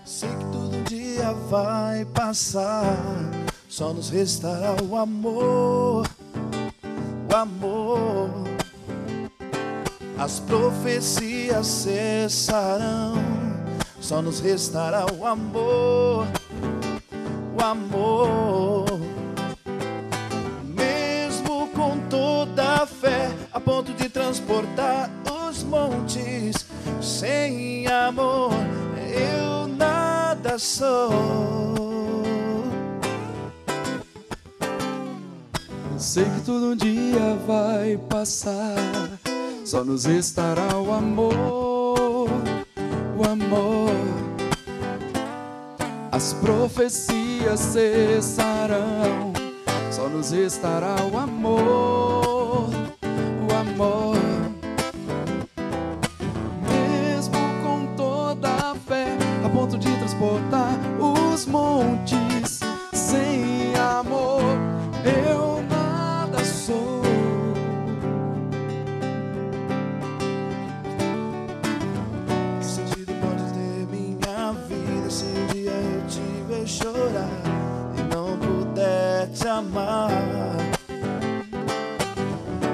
Sei que tudo um dia vai passar, só nos restará o amor, o amor. As profecias cessarão, só nos restará o amor, o amor. Mesmo com toda a fé, a ponto de transportar os montes, sem amor eu nada sou. Sei que tudo um dia vai passar, só nos restará o amor, o amor. As profecias cessarão, só nos restará o amor, o amor. Mesmo com toda a fé, a ponto de transportar os montes, sem amor eu nada sou. Que sentido pode ter minha vida se um dia eu te ver chorar e não puder te amar?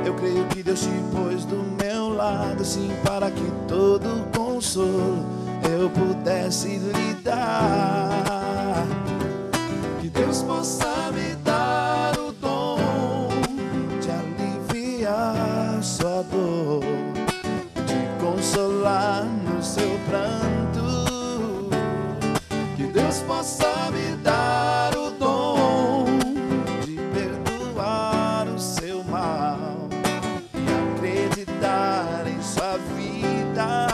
Eu creio que Deus te pôs do meu lado, assim, para que todo consolo eu pudesse lhe dar. Que Deus possa me dar o dom de aliviar sua dor, de consolar no seu pranto. Que Deus possa me dar o dom de perdoar o seu mal e acreditar em sua vida.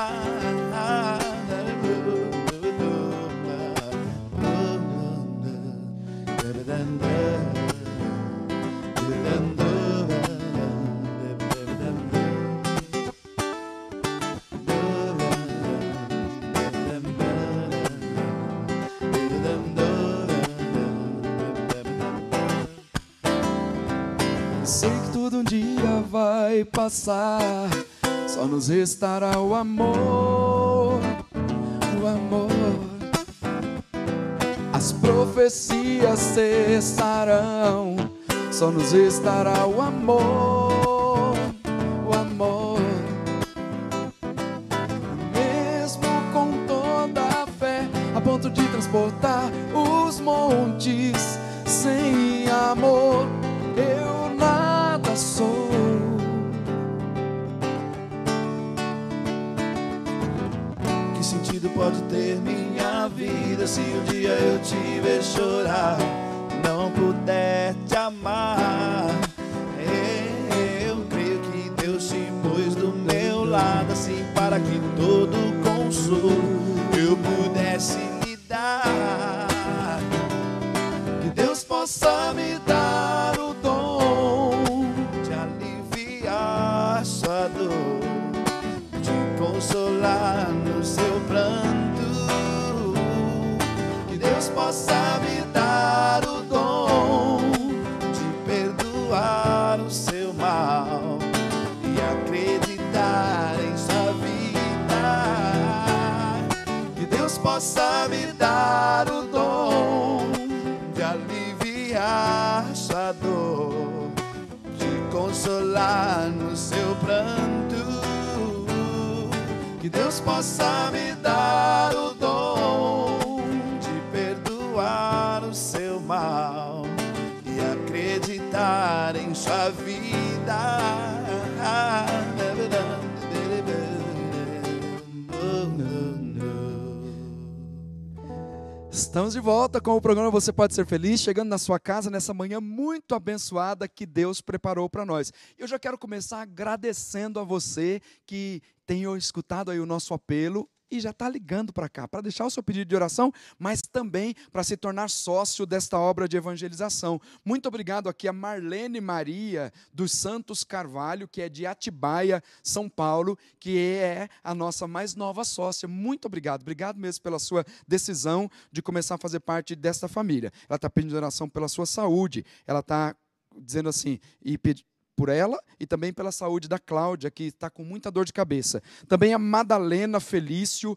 Sei que tudo um dia vai passar, só nos restará o amor, o amor. As profecias cessarão, só nos restará o amor, o amor. Mesmo com toda a fé, a ponto de transportar os montes, sem amor eu nada sou. Que sentido pode ter minha vida se um dia eu te ver chorar, não puder te amar? Eu creio que Deus te pôs do meu lado, assim, para que todo consolo eu pudesse lhe dar. Que Deus possa me dar o dom de aliviar sua dor, de consolar no seu pranto. Que Deus possa me dar o dom de perdoar o seu mal e acreditar em sua vida. Que Deus possa me dar o dom de aliviar sua dor, de consolar no seu pranto. Que Deus possa me dar o dom de perdoar o seu mal e acreditar em sua vida. Estamos de volta com o programa Você Pode Ser Feliz, chegando na sua casa nessa manhã muito abençoada que Deus preparou para nós. Eu já quero começar agradecendo a você que tem escutado aí o nosso apelo e já está ligando para cá, para deixar o seu pedido de oração, mas também para se tornar sócio desta obra de evangelização. Muito obrigado aqui a Marlene Maria dos Santos Carvalho, que é de Atibaia, São Paulo, que é a nossa mais nova sócia. Muito obrigado, obrigado mesmo pela sua decisão de começar a fazer parte desta família. Ela está pedindo oração pela sua saúde, ela está dizendo assim, e por ela e também pela saúde da Cláudia, que está com muita dor de cabeça. Também a Madalena Felício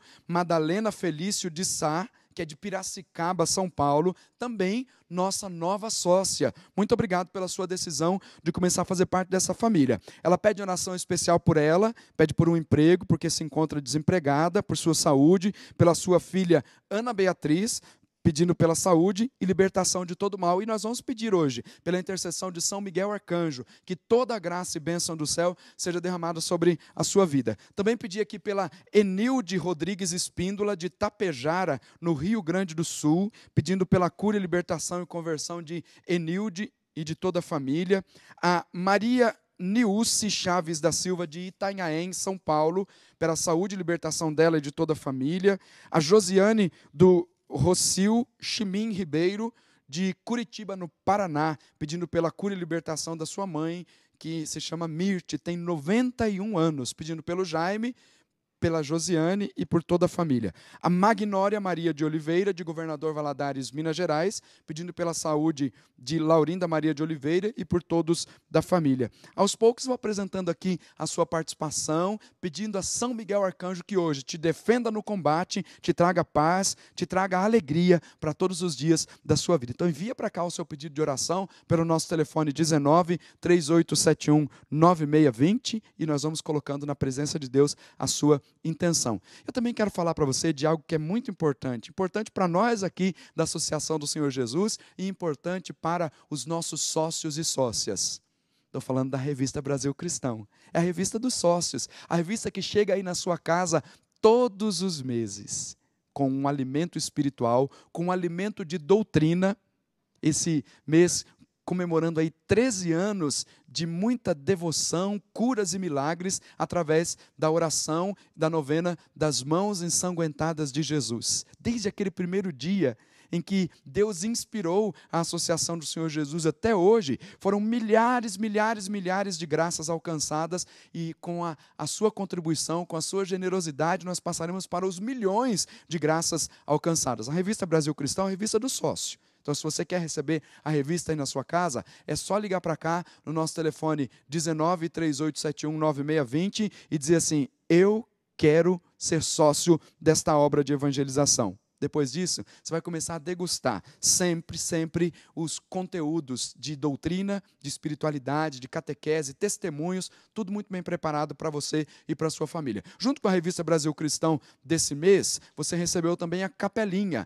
de Sá, que é de Piracicaba, São Paulo, também nossa nova sócia. Muito obrigado pela sua decisão de começar a fazer parte dessa família. Ela pede oração especial por ela, pede por um emprego, porque se encontra desempregada, por sua saúde, pela sua filha Ana Beatriz, pedindo pela saúde e libertação de todo mal. E nós vamos pedir hoje, pela intercessão de São Miguel Arcanjo, que toda a graça e bênção do céu seja derramada sobre a sua vida. Também pedi aqui pela Enilde Rodrigues Espíndola, de Tapejara, no Rio Grande do Sul, pedindo pela cura, libertação e conversão de Enilde e de toda a família. A Maria Niuce Chaves da Silva, de Itanhaém, São Paulo, pela saúde e libertação dela e de toda a família. A Josiane do Rocio Chimim Ribeiro, de Curitiba, no Paraná, pedindo pela cura e libertação da sua mãe, que se chama Mirte, tem 91 anos, pedindo pelo Jaime, pela Josiane e por toda a família. A Magnória Maria de Oliveira, de Governador Valadares, Minas Gerais, pedindo pela saúde de Laurinda Maria de Oliveira e por todos da família. Aos poucos vou apresentando aqui a sua participação, pedindo a São Miguel Arcanjo que hoje te defenda no combate, te traga paz, te traga alegria para todos os dias da sua vida. Então envia para cá o seu pedido de oração pelo nosso telefone 19 3871 9620 e nós vamos colocando na presença de Deus a sua intenção. Eu também quero falar para você de algo que é muito importante para nós aqui da Associação do Senhor Jesus e importante para os nossos sócios e sócias. Estou falando da revista Brasil Cristão. É a revista dos sócios, a revista que chega aí na sua casa todos os meses, com um alimento espiritual, com um alimento de doutrina. Esse mês comemorando aí 13 anos de muita devoção, curas e milagres através da oração, da novena das mãos ensanguentadas de Jesus. Desde aquele primeiro dia em que Deus inspirou a Associação do Senhor Jesus até hoje, foram milhares de graças alcançadas e com a sua contribuição, com a sua generosidade, nós passaremos para os milhões de graças alcançadas. A revista Brasil Cristão é a revista do sócio. Então, se você quer receber a revista aí na sua casa, é só ligar para cá no nosso telefone 19 3871 9620 e dizer assim: eu quero ser sócio desta obra de evangelização. Depois disso, você vai começar a degustar sempre os conteúdos de doutrina, de espiritualidade, de catequese, testemunhos, tudo muito bem preparado para você e para a sua família. Junto com a revista Brasil Cristão desse mês, você recebeu também a capelinha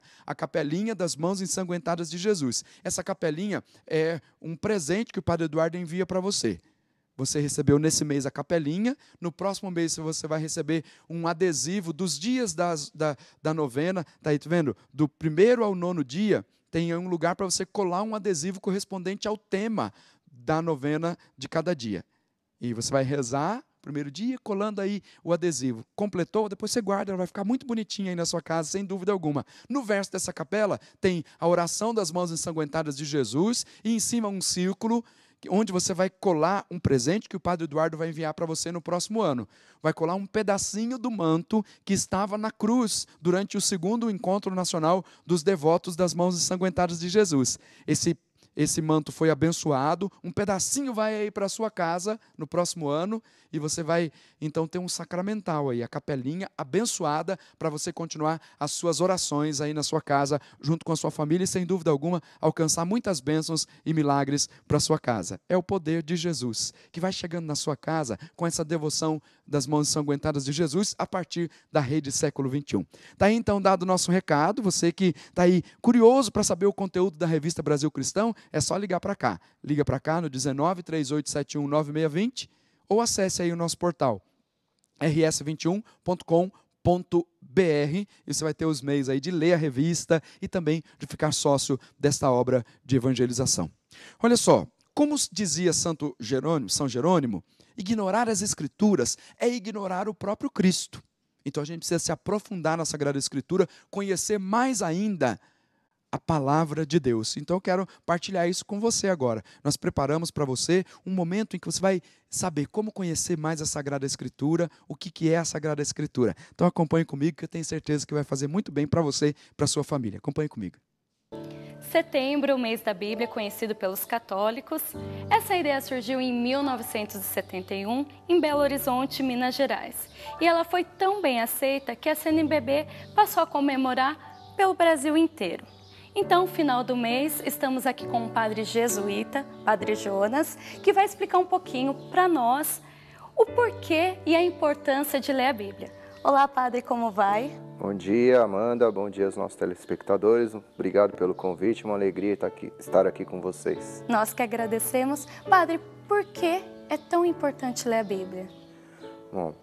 das mãos ensanguentadas de Jesus. Essa capelinha é um presente que o Padre Eduardo envia para você. Você recebeu nesse mês a capelinha, no próximo mês você vai receber um adesivo dos dias da novena, está aí, tá vendo? Do 1º ao 9º dia, tem um lugar para você colar um adesivo correspondente ao tema da novena de cada dia. E você vai rezar, primeiro dia, colando aí o adesivo. Completou, depois você guarda, ela vai ficar muito bonitinha aí na sua casa, sem dúvida alguma. No verso dessa capela, tem a oração das mãos ensanguentadas de Jesus, e em cima um círculo, onde você vai colar um presente que o Padre Eduardo vai enviar para você no próximo ano. Vai colar um pedacinho do manto que estava na cruz durante o 2º Encontro Nacional dos Devotos das Mãos Ensanguentadas de Jesus. Esse manto foi abençoado, um pedacinho vai aí para a sua casa no próximo ano e você vai então ter um sacramental aí, a capelinha abençoada para você continuar as suas orações aí na sua casa, junto com a sua família e sem dúvida alguma alcançar muitas bênçãos e milagres para a sua casa. É o poder de Jesus que vai chegando na sua casa com essa devoção das mãos ensanguentadas de Jesus a partir da rede século XXI. Está aí então dado o nosso recado, você que está aí curioso para saber o conteúdo da revista Brasil Cristão, é só ligar para cá. Liga para cá no 19 3871 9620 ou acesse aí o nosso portal rs21.com.br e você vai ter os meios aí de ler a revista e também de ficar sócio desta obra de evangelização. Olha só, como dizia São Jerônimo, ignorar as Escrituras é ignorar o próprio Cristo. Então a gente precisa se aprofundar na Sagrada Escritura, conhecer mais ainda a palavra de Deus. Então eu quero partilhar isso com você agora. Nós preparamos para você um momento em que você vai saber como conhecer mais a Sagrada Escritura, o que é a Sagrada Escritura. Então acompanhe comigo que eu tenho certeza que vai fazer muito bem para você e para a sua família. Acompanhe comigo. Setembro, o mês da Bíblia, conhecido pelos católicos. Essa ideia surgiu em 1971, em Belo Horizonte, Minas Gerais. E ela foi tão bem aceita que a CNBB passou a comemorar pelo Brasil inteiro. Então, no final do mês, estamos aqui com um padre jesuíta, Padre Jonas, que vai explicar um pouquinho para nós o porquê e a importância de ler a Bíblia. Olá, padre, como vai? Bom dia, Amanda. Bom dia aos nossos telespectadores. Obrigado pelo convite, uma alegria estar aqui com vocês. Nós que agradecemos. Padre, por que é tão importante ler a Bíblia? Bom,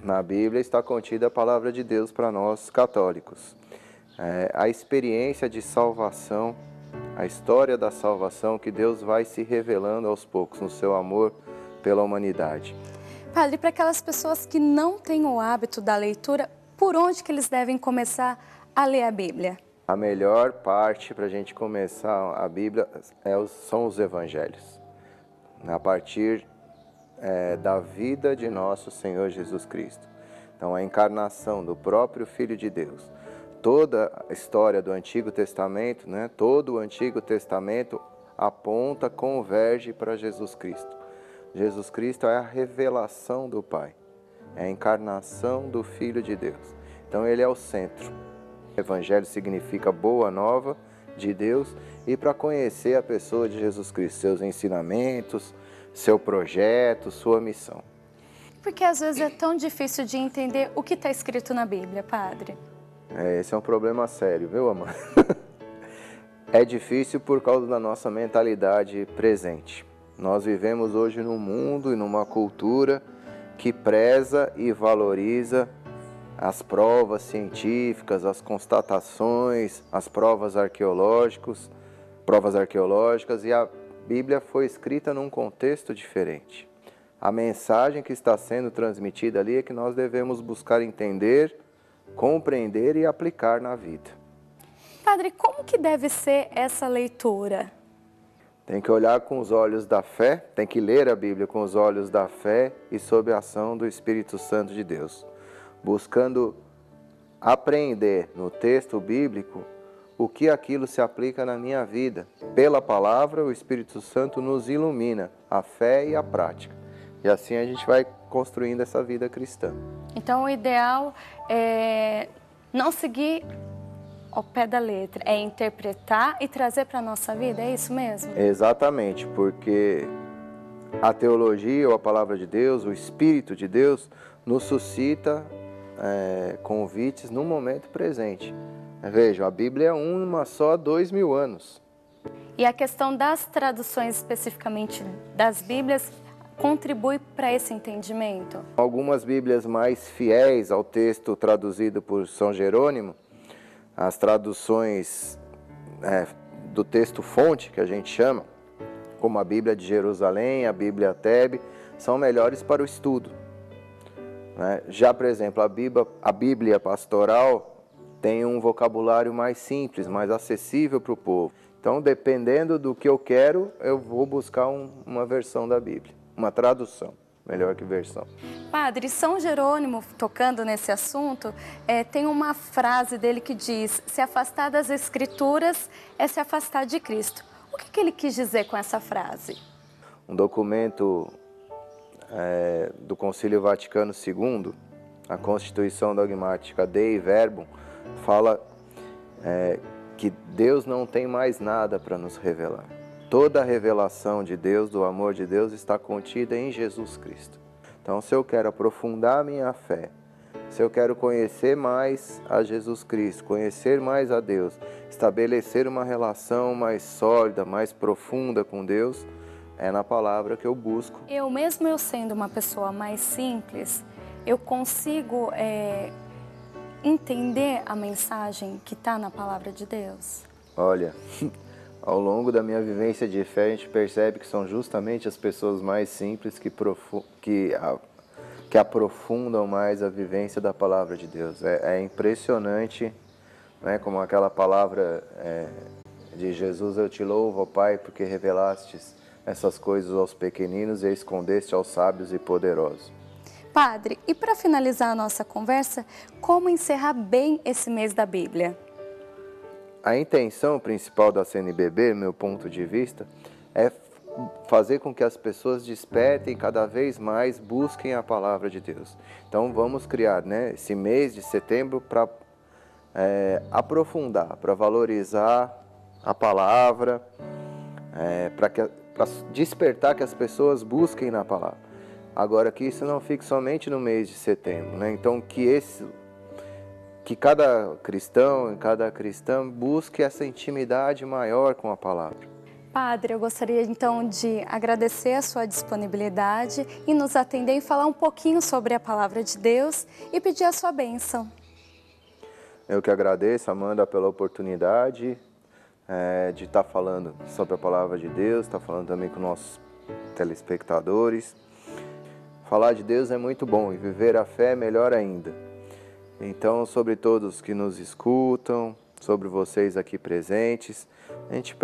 na Bíblia está contida a palavra de Deus para nós católicos. A experiência de salvação, a história da salvação que Deus vai se revelando aos poucos no seu amor pela humanidade. Padre, para aquelas pessoas que não têm o hábito da leitura, por onde que eles devem começar a ler a Bíblia? A melhor parte para a gente começar a Bíblia são os evangelhos. A partir da vida de nosso Senhor Jesus Cristo. Então, a encarnação do próprio Filho de Deus. Toda a história do Antigo Testamento, né? Todo o Antigo Testamento aponta, converge para Jesus Cristo. Jesus Cristo é a revelação do Pai, é a encarnação do Filho de Deus. Então ele é o centro. Evangelho significa boa nova de Deus e para conhecer a pessoa de Jesus Cristo, seus ensinamentos, seu projeto, sua missão. Porque às vezes é tão difícil de entender o que está escrito na Bíblia, padre. Esse é um problema sério, viu, Amanda? É difícil por causa da nossa mentalidade presente. Nós vivemos hoje num mundo e numa cultura que preza e valoriza as provas científicas, as constatações, as provas arqueológicas, e a Bíblia foi escrita num contexto diferente. A mensagem que está sendo transmitida ali é que nós devemos buscar entender, compreender e aplicar na vida. Padre, como que deve ser essa leitura? Tem que olhar com os olhos da fé, tem que ler a Bíblia com os olhos da fé e sob a ação do Espírito Santo de Deus, buscando aprender no texto bíblico o que aquilo se aplica na minha vida. Pela palavra, o Espírito Santo nos ilumina a fé e a prática. E assim a gente vai construindo essa vida cristã. Então, o ideal é não seguir ao pé da letra, é interpretar e trazer para a nossa vida, é isso mesmo? Exatamente, porque a teologia ou a palavra de Deus, o Espírito de Deus, nos suscita convites no momento presente. Vejam, a Bíblia é uma só há 2000 anos. E a questão das traduções, especificamente das Bíblias, contribui para esse entendimento? Algumas Bíblias mais fiéis ao texto traduzido por São Jerônimo, as traduções do texto fonte, que a gente chama, como a Bíblia de Jerusalém, a Bíblia Tebe, são melhores para o estudo. Já, por exemplo, a Bíblia pastoral tem um vocabulário mais simples, mais acessível para o povo. Então, dependendo do que eu quero, eu vou buscar uma versão da Bíblia, uma tradução, melhor que versão. Padre, São Jerônimo, tocando nesse assunto, tem uma frase dele que diz: se afastar das Escrituras é se afastar de Cristo. O que ele quis dizer com essa frase? Um documento do Concílio Vaticano II, a Constituição Dogmática Dei Verbum, fala que Deus não tem mais nada para nos revelar. Toda a revelação de Deus, do amor de Deus, está contida em Jesus Cristo. Então, se eu quero aprofundar a minha fé, se eu quero conhecer mais a Jesus Cristo, conhecer mais a Deus, estabelecer uma relação mais sólida, mais profunda com Deus, é na palavra que eu busco. Mesmo eu sendo uma pessoa mais simples, eu consigo entender a mensagem que está na palavra de Deus? Olha, ao longo da minha vivência de fé, a gente percebe que são justamente as pessoas mais simples que aprofundam mais a vivência da palavra de Deus. É impressionante, né, como aquela palavra de Jesus: eu te louvo, ó Pai, porque revelastes essas coisas aos pequeninos e escondeste aos sábios e poderosos. Padre, e para finalizar a nossa conversa, como encerrar bem esse mês da Bíblia? A intenção principal da CNBB, meu ponto de vista, é fazer com que as pessoas despertem cada vez mais, busquem a palavra de Deus. Então vamos criar, esse mês de setembro para aprofundar, para valorizar a palavra, para despertar que as pessoas busquem na palavra. Agora, que isso não fique somente no mês de setembro, né? Então, que cada cristão e cada cristã busque essa intimidade maior com a palavra. Padre, eu gostaria então de agradecer a sua disponibilidade em nos atender e falar um pouquinho sobre a palavra de Deus e pedir a sua bênção. Eu que agradeço, Amanda, pela oportunidade de estar falando sobre a palavra de Deus, estar falando também com nossos telespectadores. Falar de Deus é muito bom e viver a fé é melhor ainda. Então, sobre todos que nos escutam, sobre vocês aqui presentes, a gente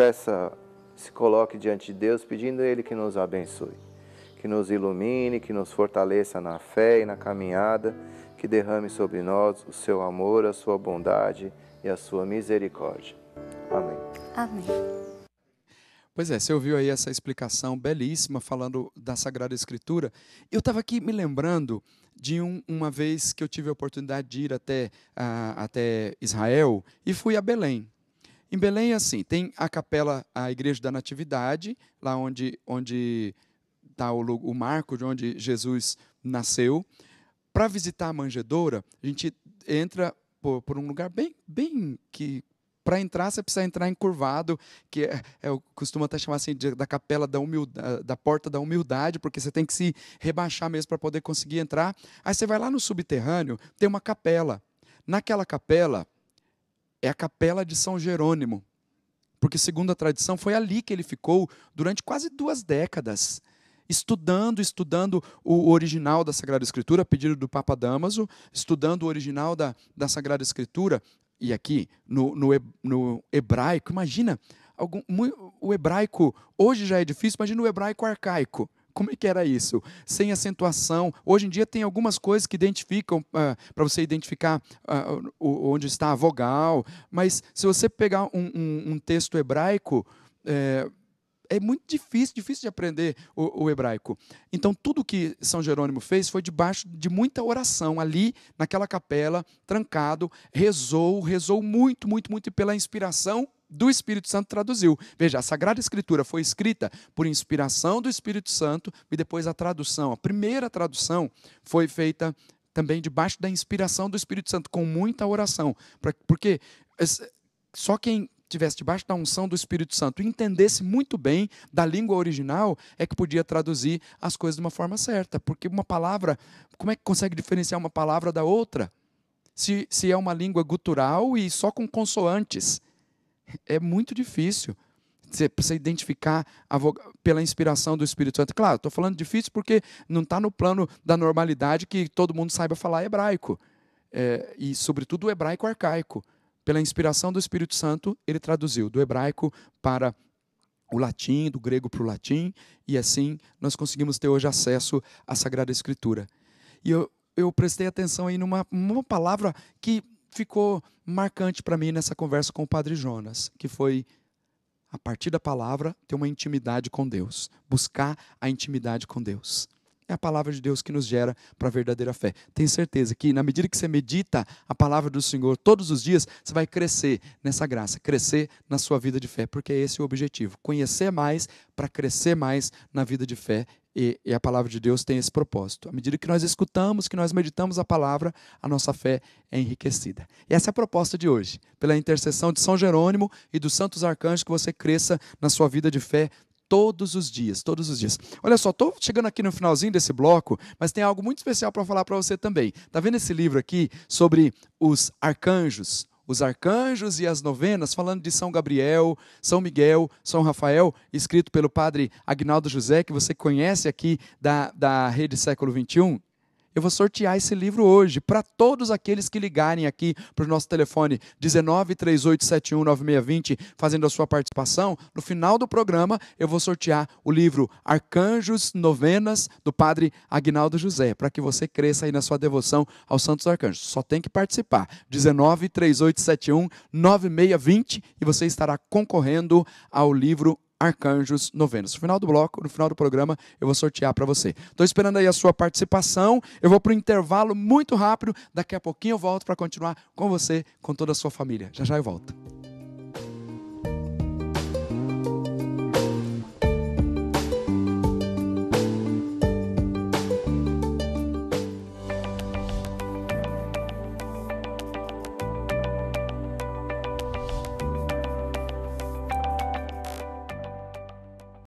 se coloque diante de Deus pedindo a Ele que nos abençoe, que nos ilumine, que nos fortaleça na fé e na caminhada, que derrame sobre nós o seu amor, a sua bondade e a sua misericórdia. Amém. Amém. Pois é, você ouviu aí essa explicação belíssima falando da Sagrada Escritura. Eu estava aqui me lembrando de uma vez que eu tive a oportunidade de ir até Israel e fui a Belém. Em Belém, assim, tem a capela, a Igreja da Natividade, lá onde está o marco de onde Jesus nasceu. Para visitar a manjedoura, a gente entra por um lugar bem que... Para entrar, você precisa entrar encurvado, que eu costumo até chamar assim da capela da porta da humildade, porque você tem que se rebaixar mesmo para poder conseguir entrar. Aí você vai lá no subterrâneo, tem uma capela. Naquela capela, é a capela de São Jerônimo, porque segundo a tradição, foi ali que ele ficou durante quase 2 décadas, estudando o original da Sagrada Escritura, a pedido do Papa Dámaso, estudando o original da Sagrada Escritura. E aqui, no hebraico, imagina, o hebraico hoje já é difícil, imagina o hebraico arcaico. Como é que era isso? Sem acentuação. Hoje em dia tem algumas coisas que identificam, para você identificar onde está a vogal, mas se você pegar um texto hebraico, é muito difícil de aprender o hebraico. Então, tudo que São Jerônimo fez foi debaixo de muita oração. Ali, naquela capela, trancado, rezou muito, e pela inspiração do Espírito Santo traduziu. Veja, a Sagrada Escritura foi escrita por inspiração do Espírito Santo e depois a tradução. A primeira tradução foi feita também debaixo da inspiração do Espírito Santo, com muita oração. Porque só quem estivesse debaixo da unção do Espírito Santo e entendesse muito bem da língua original, é que podia traduzir as coisas de uma forma certa. Porque uma palavra, como é que consegue diferenciar uma palavra da outra? Se é uma língua gutural e só com consoantes. É muito difícil você identificar pela inspiração do Espírito Santo. Claro, estou falando difícil porque não está no plano da normalidade que todo mundo saiba falar hebraico. E, sobretudo, o hebraico arcaico. Pela inspiração do Espírito Santo, ele traduziu do hebraico para o latim, do grego para o latim, e assim nós conseguimos ter hoje acesso à Sagrada Escritura. E eu prestei atenção aí numa palavra que ficou marcante para mim nessa conversa com o Padre Jonas, que foi, a partir da palavra, ter uma intimidade com Deus, buscar a intimidade com Deus. É a palavra de Deus que nos gera para a verdadeira fé. Tenho certeza que, na medida que você medita a palavra do Senhor todos os dias, você vai crescer nessa graça, crescer na sua vida de fé, porque é esse o objetivo. Conhecer mais para crescer mais na vida de fé. E a palavra de Deus tem esse propósito. À medida que nós escutamos, que nós meditamos a palavra, a nossa fé é enriquecida. E essa é a proposta de hoje. Pela intercessão de São Jerônimo e dos santos arcanjos, que você cresça na sua vida de fé todos os dias, todos os dias. Olha só, estou chegando aqui no finalzinho desse bloco, mas tem algo muito especial para falar para você também. Está vendo esse livro aqui sobre os arcanjos e as novenas, falando de São Gabriel, São Miguel, São Rafael, escrito pelo padre Aguinaldo José, que você conhece aqui da Rede Século XXI? Eu vou sortear esse livro hoje para todos aqueles que ligarem aqui para o nosso telefone 1938719620, fazendo a sua participação. No final do programa, eu vou sortear o livro Arcanjos, Novenas, do padre Aguinaldo José, para que você cresça aí na sua devoção aos santos arcanjos. Só tem que participar. 1938719620 e você estará concorrendo ao livro arcanjos novenos. No final do bloco, no final do programa, eu vou sortear para você. Estou esperando aí a sua participação. Eu vou para o intervalo muito rápido. Daqui a pouquinho eu volto para continuar com você, com toda a sua família. Já já eu volto.